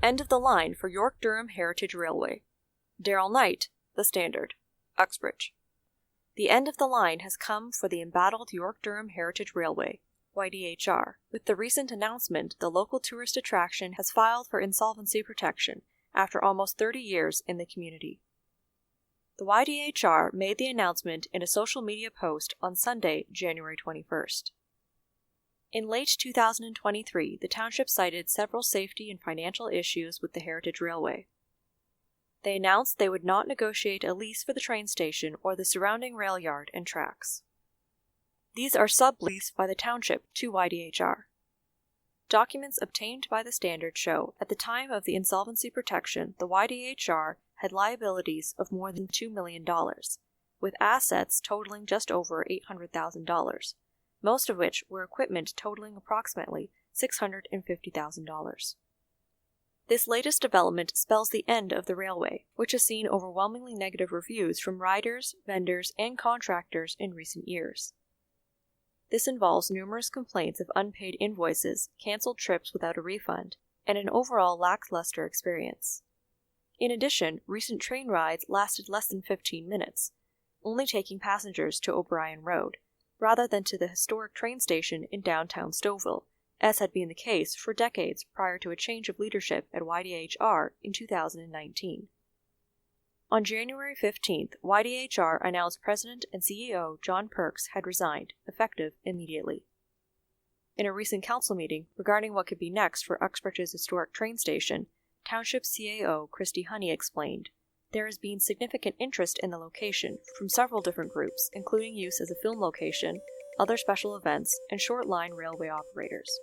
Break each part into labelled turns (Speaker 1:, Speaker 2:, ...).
Speaker 1: End of the line for York-Durham Heritage Railway. Darrell Knight, The Standard, Uxbridge. The end of the line has come for the embattled York-Durham Heritage Railway, YDHR. With the recent announcement, the local tourist attraction has filed for insolvency protection after almost 30 years in the community. The YDHR made the announcement in a social media post on Sunday, January 21st. In late 2023, the township cited several safety and financial issues with the Heritage Railway. They announced they would not negotiate a lease for the train station or the surrounding rail yard and tracks. These are subleased by the township to YDHR. Documents obtained by the Standard show at the time of the insolvency protection, the YDHR had liabilities of more than $2 million, with assets totaling just over $800,000, most of which were equipment totaling approximately $650,000. This latest development spells the end of the railway, which has seen overwhelmingly negative reviews from riders, vendors, and contractors in recent years. This involves numerous complaints of unpaid invoices, cancelled trips without a refund, and an overall lackluster experience. In addition, recent train rides lasted less than 15 minutes, only taking passengers to O'Brien Road, rather than to the historic train station in downtown Stouffville, as had been the case for decades prior to a change of leadership at YDHR in 2019. On January 15th, YDHR announced President and CEO John Perks had resigned, effective immediately. In a recent council meeting regarding what could be next for Uxbridge's historic train station, Township CAO Christy Honey explained, "There has been significant interest in the location from several different groups, including use as a film location, other special events, and short-line railway operators."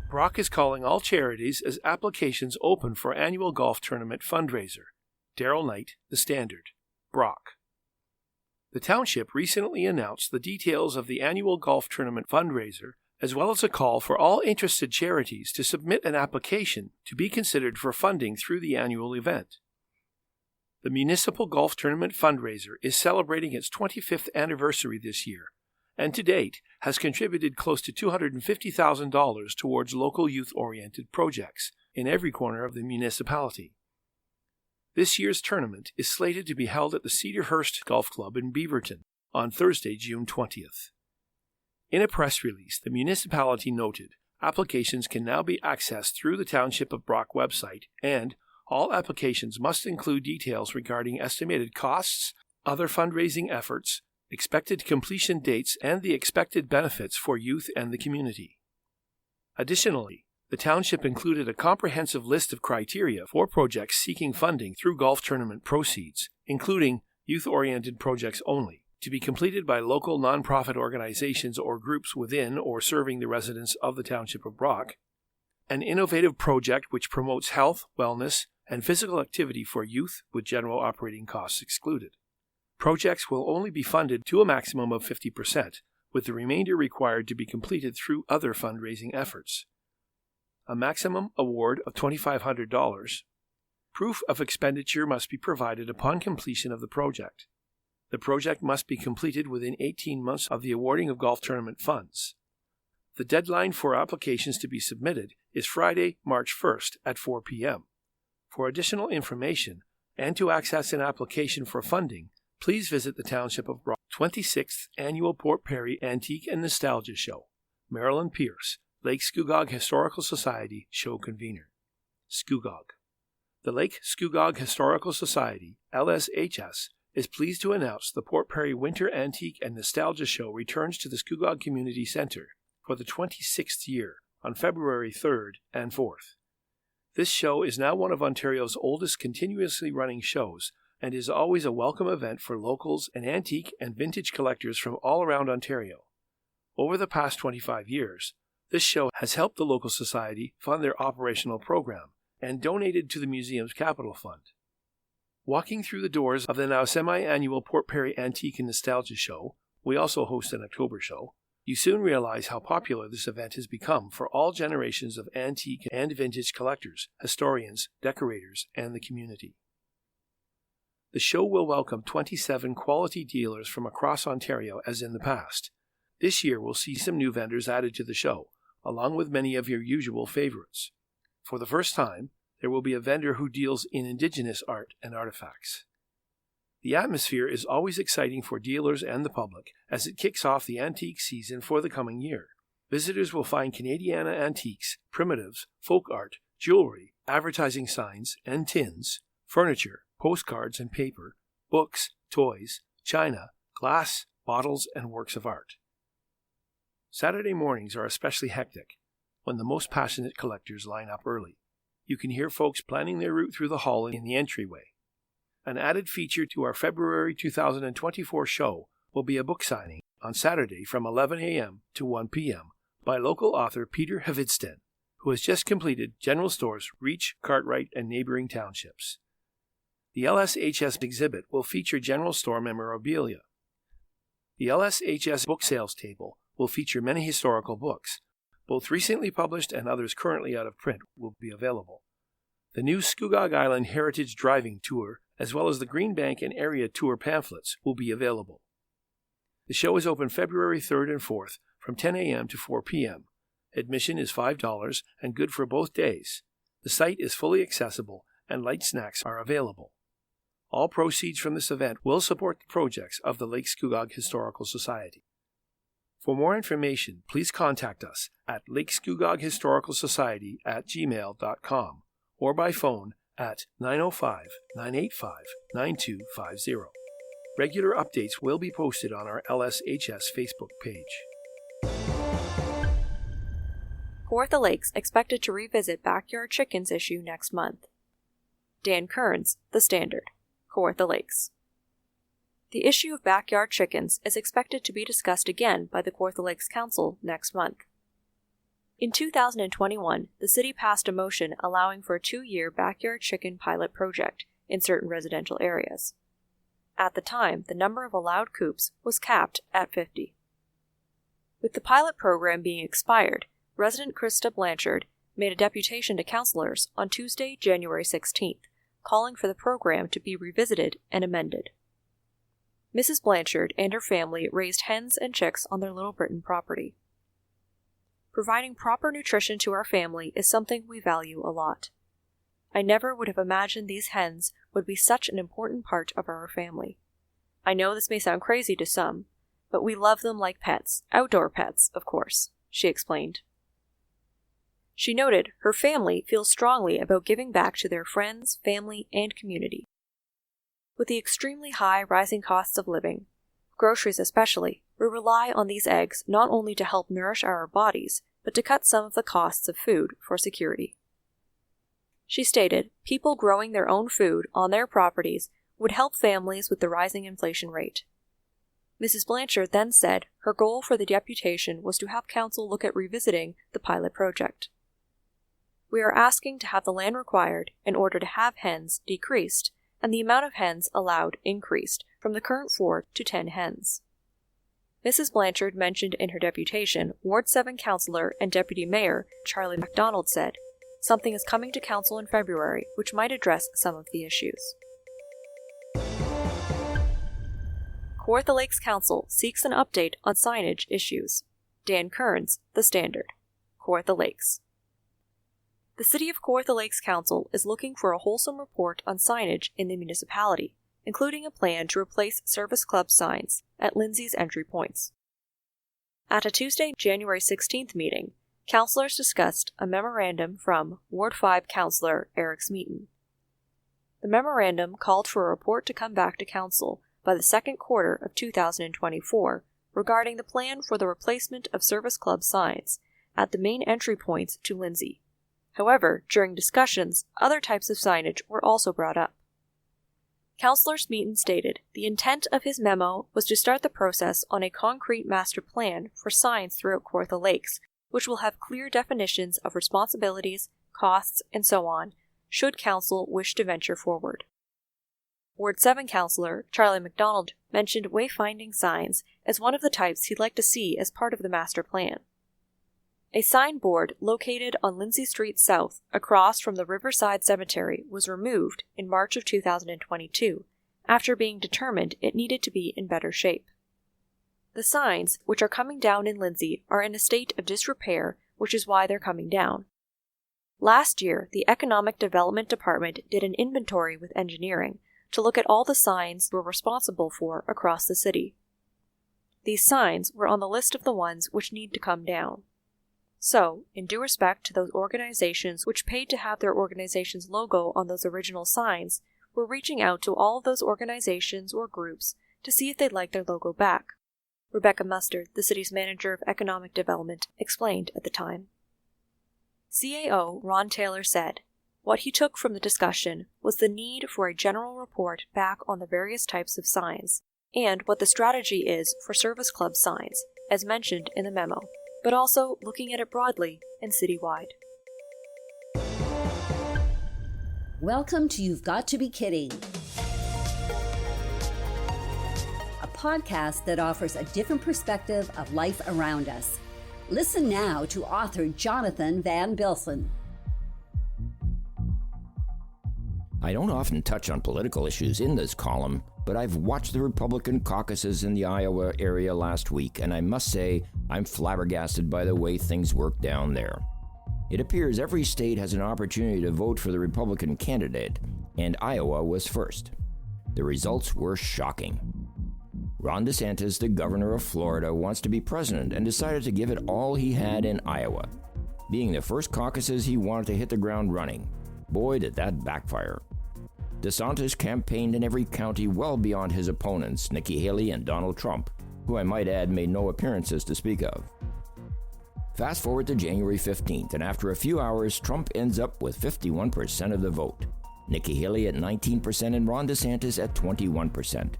Speaker 2: Brock is calling all charities as applications open for annual golf tournament fundraiser. Darrell Knight, The Standard, Brock. The township recently announced the details of the annual golf tournament fundraiser, as well as a call for all interested charities to submit an application to be considered for funding through the annual event. The Municipal Golf Tournament fundraiser is celebrating its 25th anniversary this year, and to date has contributed close to $250,000 towards local youth-oriented projects in every corner of the municipality. This year's tournament is slated to be held at the Cedarhurst Golf Club in Beaverton on Thursday, June 20th. In a press release, the municipality noted applications can now be accessed through the Township of Brock website, and all applications must include details regarding estimated costs, other fundraising efforts, expected completion dates, and the expected benefits for youth and the community. Additionally, the township included a comprehensive list of criteria for projects seeking funding through golf tournament proceeds, including youth-oriented projects only, to be completed by local nonprofit organizations or groups within or serving the residents of the Township of Brock, an innovative project which promotes health, wellness, and physical activity for youth with general operating costs excluded. Projects will only be funded to a maximum of 50%, with the remainder required to be completed through other fundraising efforts. A maximum award of $2,500. Proof of expenditure must be provided upon completion of the project. The project must be completed within 18 months of the awarding of golf tournament funds. The deadline for applications to be submitted is Friday, March 1st at 4 p.m. For additional information and to access an application for funding, please visit the Township of Brock 26th Annual Port Perry Antique and Nostalgia Show. Marilyn Pierce, Lake Scugog Historical Society Show Convener. Scugog. The Lake Scugog Historical Society, LSHS, is pleased to announce the Port Perry Winter Antique and Nostalgia Show returns to the Scugog Community Centre for the 26th year on February 3rd and 4th. This show is now one of Ontario's oldest continuously running shows and is always a welcome event for locals and antique and vintage collectors from all around Ontario. Over the past 25 years, this show has helped the local society fund their operational program and donated to the museum's capital fund. Walking through the doors of the now semi-annual Port Perry Antique and Nostalgia Show, we also host an October show, you soon realize how popular this event has become for all generations of antique and vintage collectors, historians, decorators, and the community. The show will welcome 27 quality dealers from across Ontario as in the past. This year we'll see some new vendors added to the show, along with many of your usual favorites. For the first time, there will be a vendor who deals in indigenous art and artifacts. The atmosphere is always exciting for dealers and the public as it kicks off the antique season for the coming year. Visitors will find Canadiana antiques, primitives, folk art, jewelry, advertising signs and tins, furniture, postcards and paper, books, toys, china, glass, bottles, and works of art. Saturday mornings are especially hectic, when the most passionate collectors line up early. You can hear folks planning their route through the hall in the entryway. An added feature to our February 2024 show will be a book signing on Saturday from 11 a.m. to 1 p.m. by local author Peter Havidsten, who has just completed general stores Reach, Cartwright, and neighboring townships. The LSHS exhibit will feature general store memorabilia. The LSHS book sales table will feature many historical books. Both recently published and others currently out of print will be available. The new Scugog Island Heritage Driving Tour, as well as the Green Bank and Area Tour pamphlets, will be available. The show is open February 3rd and 4th from 10 a.m. to 4 p.m. Admission is $5 and good for both days. The site is fully accessible and light snacks are available. All proceeds from this event will support the projects of the Lake Scugog Historical Society. For more information, please contact us at lakescugoghistoricalsociety@gmail.com or by phone at 905-985-9250. Regular updates will be posted on our LSHS Facebook page.
Speaker 1: Kawartha Lakes expected to revisit backyard chickens issue next month. Dan Kearns, The Standard, Kawartha Lakes. The issue of backyard chickens is expected to be discussed again by the Kawartha Lakes Council next month. In 2021, the city passed a motion allowing for a 2-year backyard chicken pilot project in certain residential areas. At the time, the number of allowed coops was capped at 50. With the pilot program being expired, resident Krista Blanchard made a deputation to councillors on Tuesday, January 16th, calling for the program to be revisited and amended. Mrs. Blanchard and her family raised hens and chicks on their Little Britain property. Providing proper nutrition to our family is something we value a lot. I never would have imagined these hens would be such an important part of our family. I know this may sound crazy to some, but we love them like pets, outdoor pets, of course, she explained. She noted her family feels strongly about giving back to their friends, family, and community. With the extremely high rising costs of living, groceries especially, we rely on these eggs not only to help nourish our bodies, but to cut some of the costs of food for security. She stated people growing their own food on their properties would help families with the rising inflation rate. Mrs. Blanchard then said her goal for the deputation was to have council look at revisiting the pilot project. We are asking to have the land required in order to have hens decreased and the amount of hens allowed increased from the current 4 to 10 hens. Mrs. Blanchard mentioned in her deputation Ward 7 Councillor and Deputy Mayor Charlie MacDonald said, something is coming to council in February which might address some of the issues. Kawartha Lakes Council seeks an update on signage issues. Dan Kearns, The Standard, Kawartha Lakes. The City of Kawartha Lakes Council is looking for a wholesome report on signage in the municipality, including a plan to replace Service Club signs at Lindsay's entry points. At a Tuesday, January 16th meeting, councillors discussed a memorandum from Ward 5 Councillor Eric Smeaton. The memorandum called for a report to come back to council by the second quarter of 2024 regarding the plan for the replacement of Service Club signs at the main entry points to Lindsay. However, during discussions, other types of signage were also brought up. Councillor Smeaton stated the intent of his memo was to start the process on a concrete master plan for signs throughout Kawartha Lakes, which will have clear definitions of responsibilities, costs, and so on, should council wish to venture forward. Ward 7 Councillor Charlie MacDonald mentioned wayfinding signs as one of the types he'd like to see as part of the master plan. A signboard located on Lindsay Street South across from the Riverside Cemetery was removed in March of 2022 after being determined it needed to be in better shape. The signs, which are coming down in Lindsay, are in a state of disrepair which is why they're coming down. Last year, the Economic Development Department did an inventory with engineering to look at all the signs we're responsible for across the city. These signs were on the list of the ones which need to come down. So, in due respect to those organizations which paid to have their organization's logo on those original signs, we're reaching out to all of those organizations or groups to see if they'd like their logo back. Rebecca Mustard, the city's manager of economic development, explained at the time. CAO Ron Taylor said, what he took from the discussion was the need for a general report back on the various types of signs, and what the strategy is for service club signs, as mentioned in the memo, but also looking at it broadly and citywide.
Speaker 3: Welcome to You've Got to Be Kidding, a podcast that offers a different perspective of life around us. Listen now to author Jonathan Van Bilsen.
Speaker 4: I don't often touch on political issues in this column, but I've watched the Republican caucuses in the Iowa area last week, and I must say I'm flabbergasted by the way things work down there. It appears every state has an opportunity to vote for the Republican candidate, and Iowa was first. The results were shocking. Ron DeSantis, the governor of Florida, wants to be president and decided to give it all he had in Iowa. Being the first caucuses, he wanted to hit the ground running. Boy, did that backfire. DeSantis campaigned in every county well beyond his opponents, Nikki Haley and Donald Trump, who I might add made no appearances to speak of. Fast forward to January 15th, and after a few hours, Trump ends up with 51% of the vote, Nikki Haley at 19% and Ron DeSantis at 21%.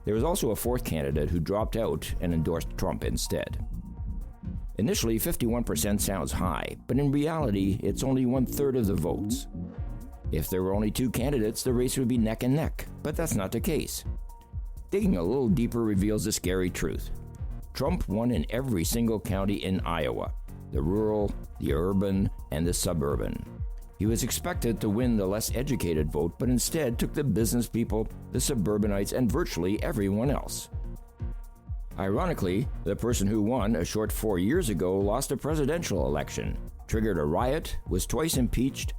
Speaker 4: There was also a fourth candidate who dropped out and endorsed Trump instead. Initially, 51% sounds high, but in reality, it's only 1/3 of the votes. If there were only two candidates, the race would be neck and neck, but that's not the case. Digging a little deeper reveals the scary truth. Trump won in every single county in Iowa, the rural, the urban, and the suburban. He was expected to win the less educated vote, but instead took the business people, the suburbanites, and virtually everyone else. Ironically, the person who won a short 4 years ago lost a presidential election, triggered a riot, was twice impeached,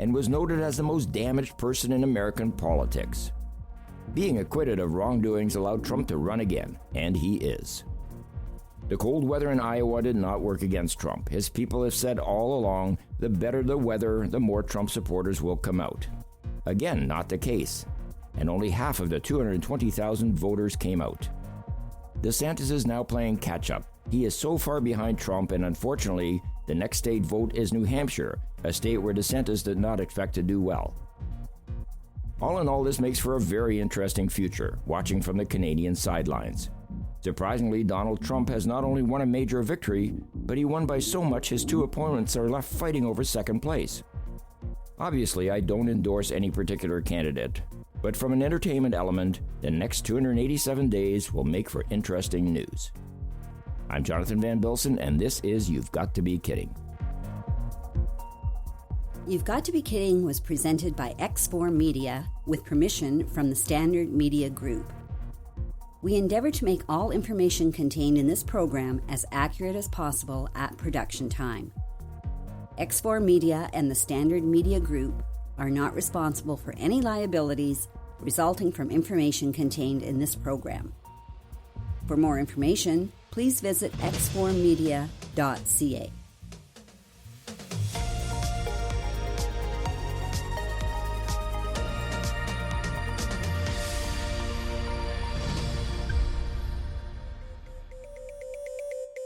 Speaker 4: and was noted as the most damaged person in American politics. Being acquitted of wrongdoings allowed Trump to run again, and he is. The cold weather in Iowa did not work against Trump. His people have said all along, the better the weather, the more Trump supporters will come out. Again, not the case, and only half of the 220,000 voters came out. DeSantis is now playing catch-up. He is so far behind Trump, and unfortunately, the next state vote is New Hampshire, a state where DeSantis did not expect to do well. All in all, this makes for a very interesting future, watching from the Canadian sidelines. Surprisingly, Donald Trump has not only won a major victory, but he won by so much his two opponents are left fighting over second place. Obviously, I don't endorse any particular candidate, but from an entertainment element, the next 287 days will make for interesting news. I'm Jonathan Van Bilsen, and this is You've Got to Be Kidding.
Speaker 3: You've Got to Be Kidding was presented by X4 Media with permission from the Standard Media Group. We endeavor to make all information contained in this program as accurate as possible at production time. X4 Media and the Standard Media Group are not responsible for any liabilities resulting from information contained in this program. For more information, please visit x4media.ca.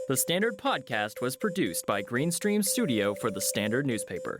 Speaker 5: The Standard Podcast was produced by Greenstream Studio for the Standard newspaper.